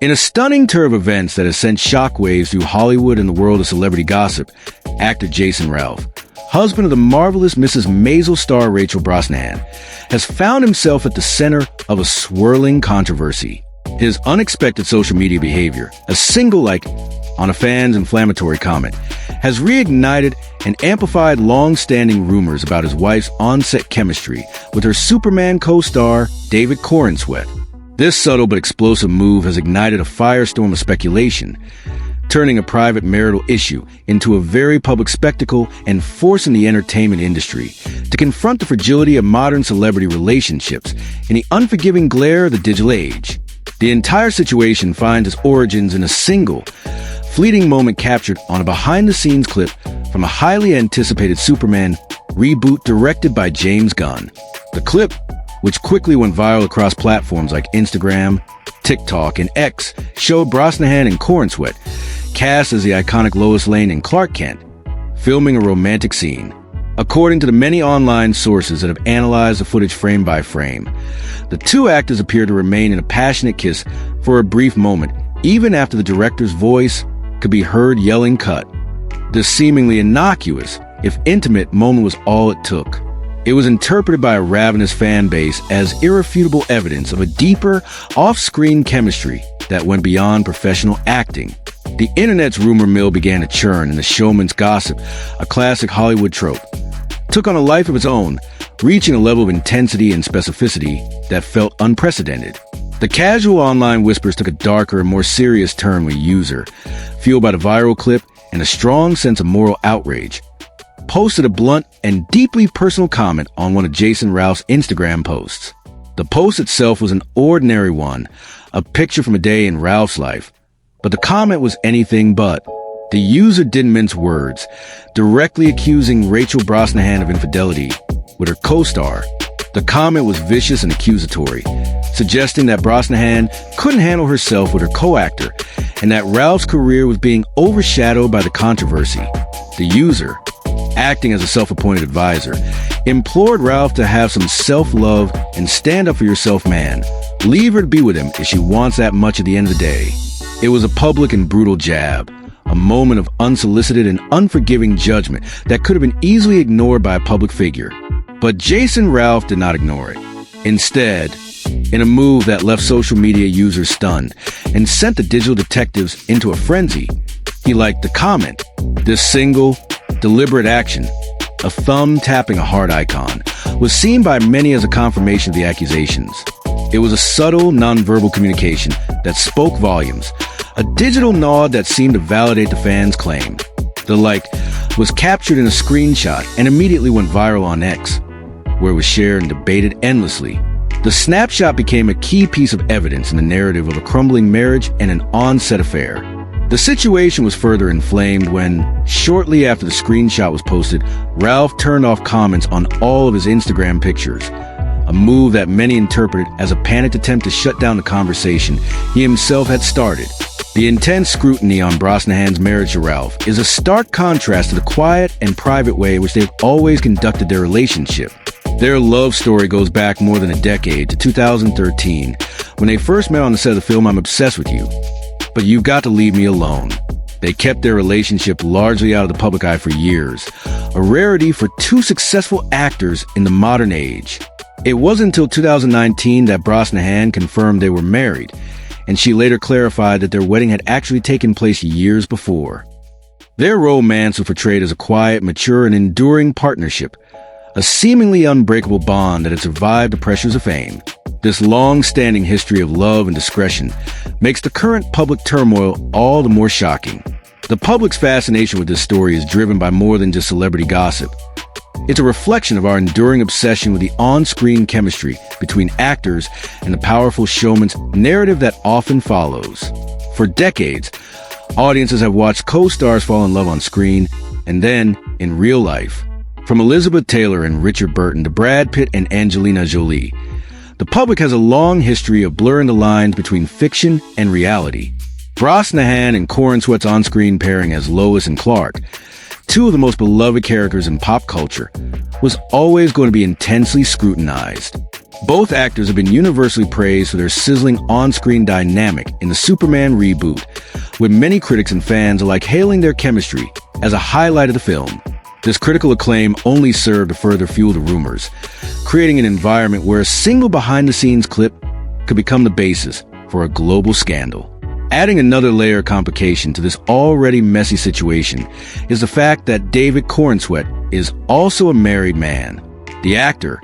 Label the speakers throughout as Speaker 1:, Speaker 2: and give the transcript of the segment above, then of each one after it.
Speaker 1: In a stunning turn of events that has sent shockwaves through Hollywood and the world of celebrity gossip, actor Jason Ralph, husband of the marvelous Mrs. Maisel star Rachel Brosnahan, has found himself at the center of a swirling controversy. His unexpected social media behavior, a single like on a fan's inflammatory comment, has reignited and amplified long-standing rumors about his wife's on-set chemistry with her Superman co-star David Corenswet. This subtle but explosive move has ignited a firestorm of speculation, turning a private marital issue into a very public spectacle and forcing the entertainment industry to confront the fragility of modern celebrity relationships in the unforgiving glare of the digital age. The entire situation finds its origins in a single, fleeting moment captured on a behind-the-scenes clip from a highly anticipated Superman reboot directed by James Gunn. The clip, which quickly went viral across platforms like Instagram, TikTok, and X, showed Brosnahan and Corenswet, cast as the iconic Lois Lane and Clark Kent, filming a romantic scene. According to the many online sources that have analyzed the footage frame by frame, the two actors appear to remain in a passionate kiss for a brief moment, even after the director's voice could be heard yelling cut. This seemingly innocuous, if intimate, moment was all it took. It was interpreted by a ravenous fan base as irrefutable evidence of a deeper, off-screen chemistry that went beyond professional acting. The internet's rumor mill began to churn, and the showman's gossip, a classic Hollywood trope, took on a life of its own, reaching a level of intensity and specificity that felt unprecedented. The casual online whispers took a darker and more serious turn with a user, fueled by the viral clip and a strong sense of moral outrage, posted a blunt and deeply personal comment on one of Jason Ralph's Instagram posts. The post itself was an ordinary one, a picture from a day in Ralph's life, but the comment was anything but. The user didn't mince words, directly accusing Rachel Brosnahan of infidelity with her co-star. The comment was vicious and accusatory, suggesting that Brosnahan couldn't handle herself with her co-actor and that Ralph's career was being overshadowed by the controversy. The user, acting as a self-appointed advisor, implored Ralph to have some self-love and stand up for yourself, man. Leave her to be with him if she wants that much at the end of the day. It was a public and brutal jab, a moment of unsolicited and unforgiving judgment that could have been easily ignored by a public figure. But Jason Ralph did not ignore it. Instead, in a move that left social media users stunned and sent the digital detectives into a frenzy, he liked the comment. This single, deliberate action, a thumb tapping a heart icon, was seen by many as a confirmation of the accusations. It was a subtle, nonverbal communication that spoke volumes, a digital nod that seemed to validate the fans' claim. The like was captured in a screenshot and immediately went viral on X, where it was shared and debated endlessly. The snapshot became a key piece of evidence in the narrative of a crumbling marriage and an on-set affair. The situation was further inflamed when, shortly after the screenshot was posted, Ralph turned off comments on all of his Instagram pictures, a move that many interpreted as a panicked attempt to shut down the conversation he himself had started. The intense scrutiny on Brosnahan's marriage to Ralph is a stark contrast to the quiet and private way in which they've always conducted their relationship. Their love story goes back more than a decade to 2013, when they first met on the set of the film I'm Obsessed With You. But You've Got to Leave Me Alone. They kept their relationship largely out of the public eye for years, a rarity for two successful actors in the modern age. It wasn't until 2019 that Brosnahan confirmed they were married, and she later clarified that their wedding had actually taken place years before. Their romance was portrayed as a quiet, mature, and enduring partnership, a seemingly unbreakable bond that had survived the pressures of fame. This long-standing history of love and discretion makes the current public turmoil all the more shocking. The public's fascination with this story is driven by more than just celebrity gossip. It's a reflection of our enduring obsession with the on-screen chemistry between actors and the powerful showman's narrative that often follows. For decades, audiences have watched co-stars fall in love on screen and then in real life. From Elizabeth Taylor and Richard Burton to Brad Pitt and Angelina Jolie, the public has a long history of blurring the lines between fiction and reality. Brosnahan and Corenswet's on-screen pairing as Lois and Clark two of the most beloved characters in pop culture, was always going to be intensely scrutinized. Both actors have been universally praised for their sizzling on-screen dynamic in the Superman reboot, with many critics and fans alike hailing their chemistry as a highlight of the film. This critical acclaim only served to further fuel the rumors, creating an environment where a single behind-the-scenes clip could become the basis for a global scandal. Adding another layer of complication to this already messy situation is the fact that David Corenswet is also a married man. The actor,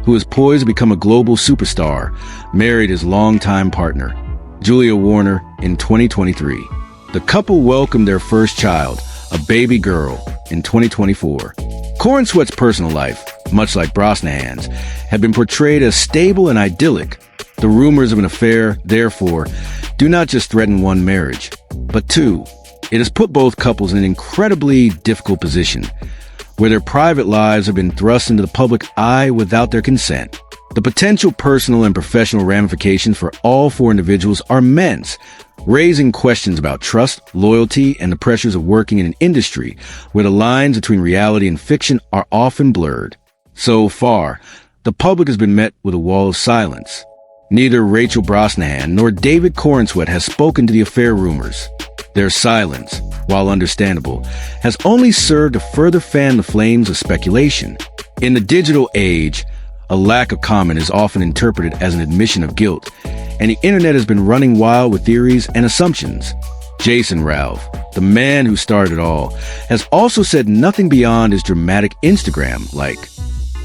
Speaker 1: who is poised to become a global superstar, married his longtime partner, Julia Warner, in 2023. The couple welcomed their first child, a baby girl, in 2024. Corenswet's personal life, much like Brosnahan's, had been portrayed as stable and idyllic. The rumors of an affair, therefore, do not just threaten one marriage, but two. It has put both couples in an incredibly difficult position, where their private lives have been thrust into the public eye without their consent. The potential personal and professional ramifications for all four individuals are immense, raising questions about trust, loyalty, and the pressures of working in an industry where the lines between reality and fiction are often blurred. So far, the public has been met with a wall of silence. Neither Rachel Brosnahan nor David Corenswet has spoken to the affair rumors. Their silence, while understandable, has only served to further fan the flames of speculation. In the digital age, a lack of comment is often interpreted as an admission of guilt, and the internet has been running wild with theories and assumptions. Jason Ralph, the man who started it all, has also said nothing beyond his dramatic Instagram like,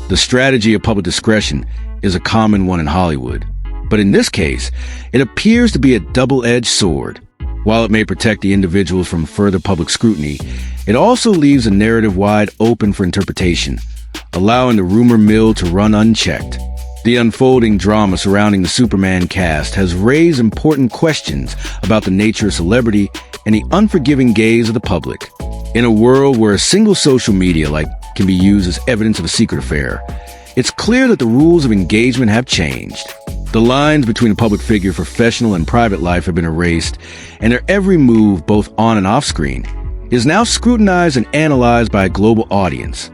Speaker 1: "The strategy of public discretion is a common one in Hollywood. But in this case, it appears to be a double-edged sword. While it may protect the individuals from further public scrutiny, it also leaves a narrative wide open for interpretation, allowing the rumor mill to run unchecked." The unfolding drama surrounding the Superman cast has raised important questions about the nature of celebrity and the unforgiving gaze of the public. In a world where a single social media like can be used as evidence of a secret affair, it's clear that the rules of engagement have changed. The lines between a public figure's professional and private life have been erased, and their every move, both on and off screen, is now scrutinized and analyzed by a global audience.